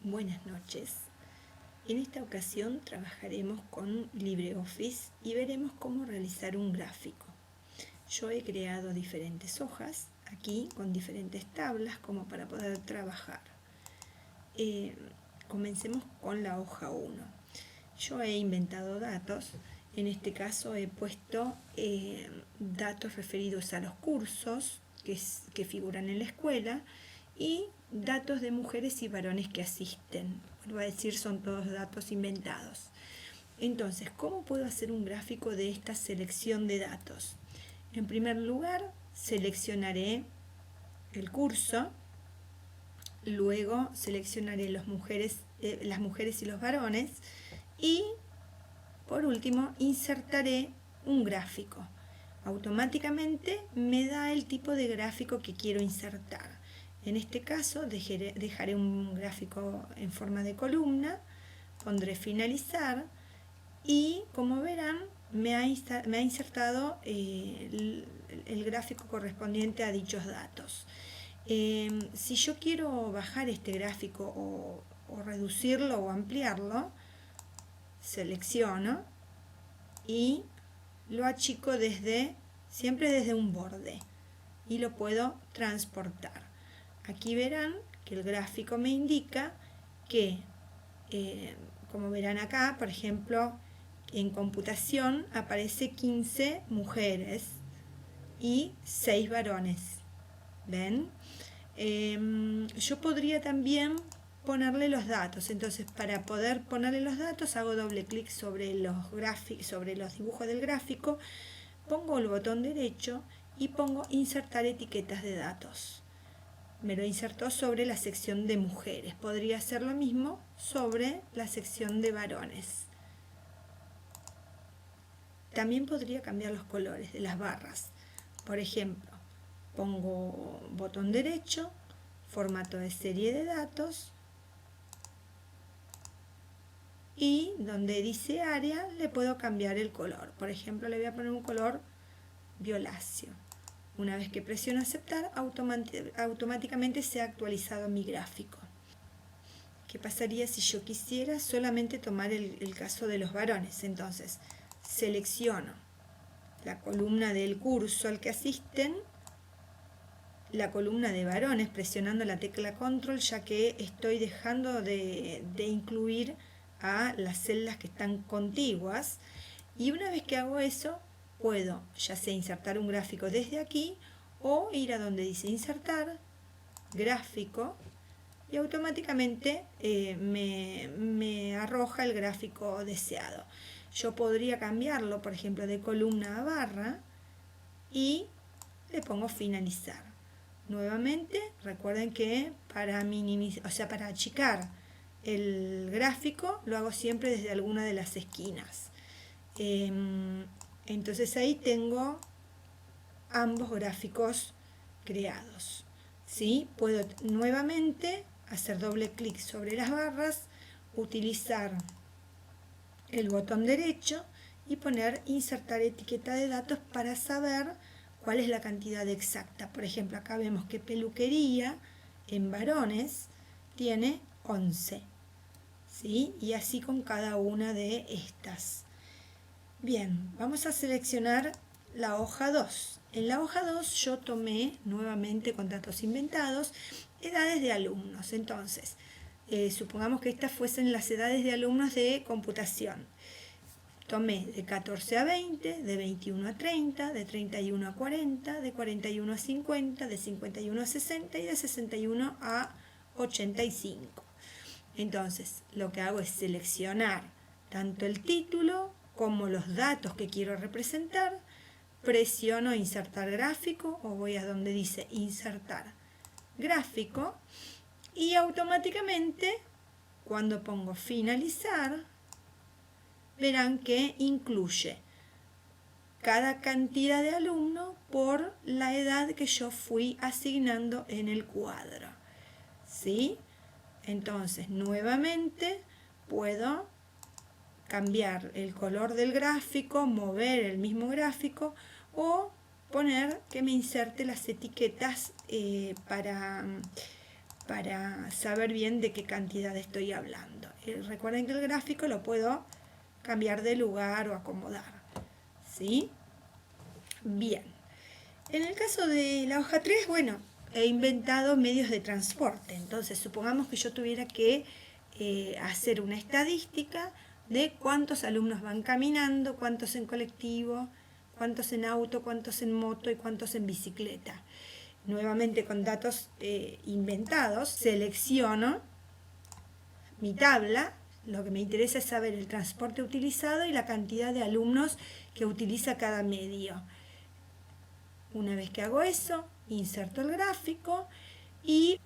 Buenas noches. En esta ocasión trabajaremos con LibreOffice y veremos cómo realizar un gráfico. Yo he creado diferentes hojas aquí con diferentes tablas como para poder trabajar. Comencemos con la hoja 1. Yo he inventado datos. En este caso he puesto datos referidos a los cursos que figuran en la escuela y datos de mujeres y varones que asisten. Vuelvo a decir, son todos datos inventados. Entonces, ¿cómo puedo hacer un gráfico de esta selección de datos? En primer lugar, seleccionaré el curso, luego seleccionaré las mujeres y los varones y, por último, insertaré un gráfico. Automáticamente me da el tipo de gráfico que quiero insertar. En este caso dejaré un gráfico en forma de columna, pondré finalizar y como verán me ha insertado el gráfico correspondiente a dichos datos. Si yo quiero bajar este gráfico o reducirlo o ampliarlo, selecciono y lo achico siempre desde un borde y lo puedo transportar. Aquí verán que el gráfico me indica que, como verán acá, por ejemplo, en computación aparece 15 mujeres y 6 varones. ¿Ven? Yo podría también ponerle los datos. Entonces, para poder ponerle los datos, hago doble clic sobre los dibujos del gráfico, pongo el botón derecho y pongo insertar etiquetas de datos. Me lo insertó sobre la sección de mujeres. Podría hacer lo mismo sobre la sección de varones. También podría cambiar los colores de las barras. Por ejemplo, pongo botón derecho, formato de serie de datos y donde dice área le puedo cambiar el color. Por ejemplo, le voy a poner un color violáceo. Una vez que presiono aceptar, automáticamente se ha actualizado mi gráfico. ¿Qué pasaría si yo quisiera solamente tomar el caso de los varones? Entonces, selecciono la columna del curso al que asisten, la columna de varones presionando la tecla control, ya que estoy dejando de incluir a las celdas que están contiguas. Y una vez que hago eso, puedo ya sea insertar un gráfico desde aquí o ir a donde dice insertar, gráfico, y automáticamente me arroja el gráfico deseado. Yo podría cambiarlo, por ejemplo, de columna a barra y le pongo finalizar. Nuevamente, recuerden que para achicar el gráfico lo hago siempre desde alguna de las esquinas. Entonces ahí tengo ambos gráficos creados. ¿Sí? Puedo nuevamente hacer doble clic sobre las barras, utilizar el botón derecho y poner insertar etiqueta de datos para saber cuál es la cantidad exacta. Por ejemplo, acá vemos que peluquería en varones tiene 11. ¿Sí? Y así con cada una de estas. Bien, vamos a seleccionar la hoja 2. En la hoja 2 yo tomé nuevamente con datos inventados edades de alumnos. Entonces, supongamos que estas fuesen las edades de alumnos de computación. Tomé de 14 a 20, de 21 a 30, de 31 a 40, de 41 a 50, de 51 a 60 y de 61 a 85. Entonces, lo que hago es seleccionar tanto el título como los datos que quiero representar, presiono insertar gráfico o voy a donde dice insertar gráfico y automáticamente cuando pongo finalizar verán que incluye cada cantidad de alumno por la edad que yo fui asignando en el cuadro. ¿Sí? Entonces nuevamente puedo cambiar el color del gráfico, mover el mismo gráfico o poner que me inserte las etiquetas para para saber bien de qué cantidad estoy hablando. Recuerden que el gráfico lo puedo cambiar de lugar o acomodar, ¿sí? Bien. En el caso de la hoja 3, bueno, he inventado medios de transporte. Entonces, supongamos que yo tuviera que hacer una estadística de cuántos alumnos van caminando, cuántos en colectivo, cuántos en auto, cuántos en moto y cuántos en bicicleta. Nuevamente con datos inventados, selecciono mi tabla. Lo que me interesa es saber el transporte utilizado y la cantidad de alumnos que utiliza cada medio. Una vez que hago eso, inserto el gráfico y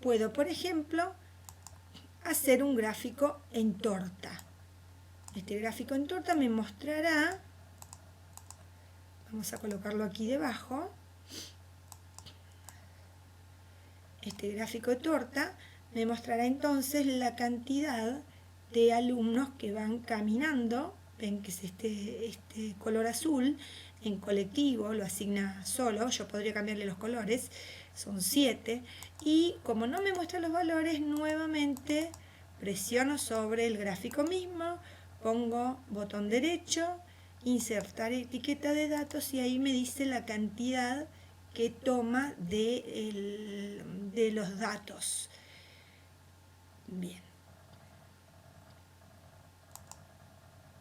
puedo, por ejemplo, hacer un gráfico en torta. Este gráfico en torta me mostrará, vamos a colocarlo aquí debajo, este gráfico de torta me mostrará entonces la cantidad de alumnos que van caminando. Ven que es este color azul, en colectivo lo asigna solo, yo podría cambiarle los colores, son 7, y como no me muestra los valores, nuevamente presiono sobre el gráfico mismo, pongo botón derecho, insertar etiqueta de datos y ahí me dice la cantidad que toma de los datos. Bien.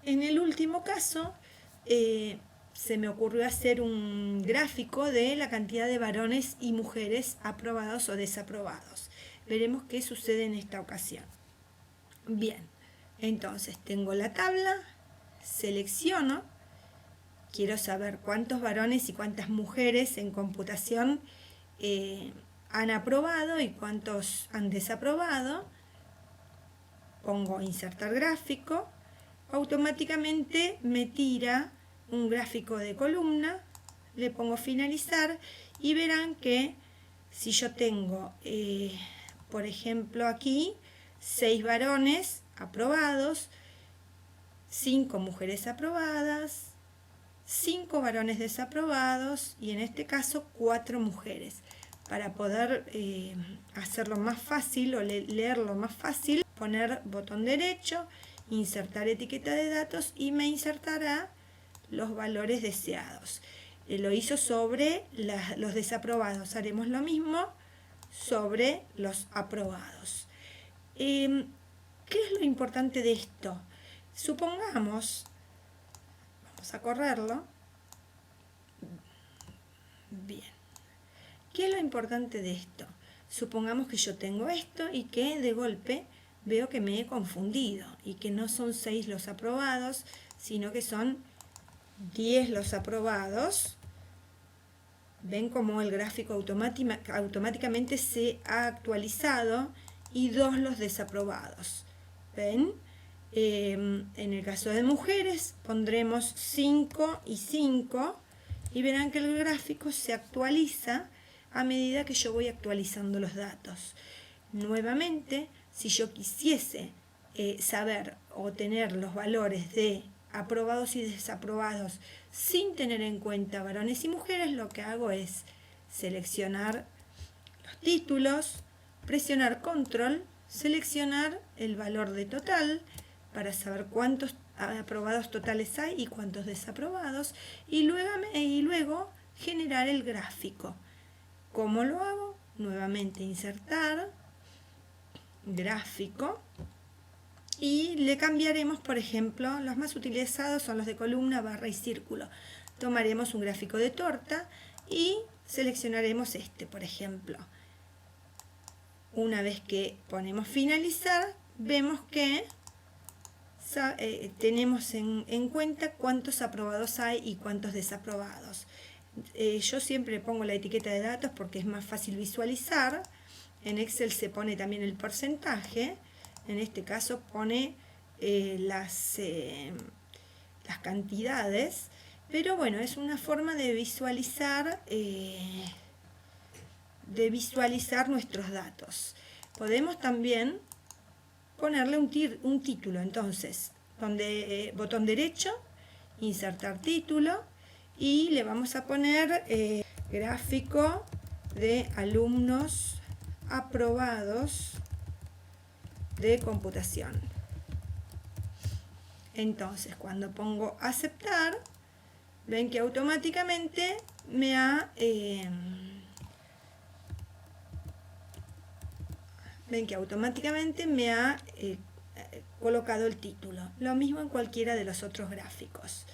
En el último caso, se me ocurrió hacer un gráfico de la cantidad de varones y mujeres aprobados o desaprobados. Veremos qué sucede en esta ocasión. Bien, entonces tengo la tabla, selecciono, quiero saber cuántos varones y cuántas mujeres en computación han aprobado y cuántos han desaprobado. Pongo insertar gráfico. Automáticamente me tira un gráfico de columna, le pongo finalizar y verán que si yo tengo, por ejemplo aquí, 6 varones aprobados, 5 mujeres aprobadas, 5 varones desaprobados y en este caso 4 mujeres. Para poder hacerlo más fácil o leerlo más fácil, poner botón derecho, insertar etiqueta de datos y me insertará los valores deseados. Lo hizo sobre los desaprobados. Haremos lo mismo sobre los aprobados. ¿Qué es lo importante de esto? Supongamos, vamos a correrlo. Bien. ¿Qué es lo importante de esto? Supongamos que yo tengo esto y que de golpe veo que me he confundido y que no son 6 los aprobados, sino que son 10 los aprobados. Ven cómo el gráfico automáticamente se ha actualizado y 2 los desaprobados. ¿Ven? En el caso de mujeres pondremos 5 y 5 y verán que el gráfico se actualiza a medida que yo voy actualizando los datos. Nuevamente, si yo quisiese saber o tener los valores de aprobados y desaprobados sin tener en cuenta varones y mujeres, lo que hago es seleccionar los títulos, presionar control, seleccionar el valor de total para saber cuántos aprobados totales hay y cuántos desaprobados y luego generar el gráfico. ¿Cómo lo hago? Nuevamente insertar gráfico y le cambiaremos, por ejemplo, los más utilizados son los de columna, barra y círculo. Tomaremos un gráfico de torta y seleccionaremos este, por ejemplo. Una vez que ponemos finalizar, vemos que tenemos en cuenta cuántos aprobados hay y cuántos desaprobados. Yo siempre pongo la etiqueta de datos porque es más fácil visualizar. En Excel se pone también el porcentaje. En este caso pone las cantidades. Pero bueno, es una forma de visualizar nuestros datos. Podemos también ponerle un título. Entonces, botón derecho, insertar título y le vamos a poner gráfico de alumnos aprobados de computación. Entonces, cuando pongo aceptar, ven que automáticamente me ha colocado el título. Lo mismo en cualquiera de los otros gráficos.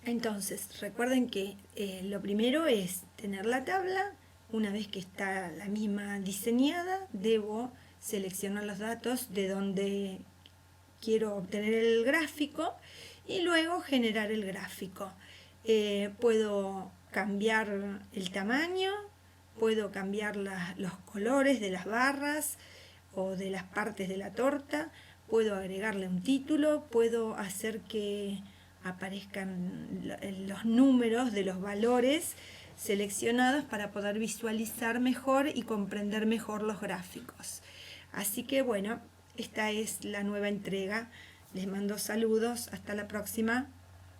Entonces, recuerden que lo primero es tener la tabla. Una vez que está la misma diseñada, debo seleccionar los datos de donde quiero obtener el gráfico y luego generar el gráfico. Puedo cambiar el tamaño, puedo cambiar los colores de las barras o de las partes de la torta, puedo agregarle un título, puedo hacer que aparezcan los números de los valores seleccionados para poder visualizar mejor y comprender mejor los gráficos. Así que bueno, esta es la nueva entrega. Les mando saludos, hasta la próxima.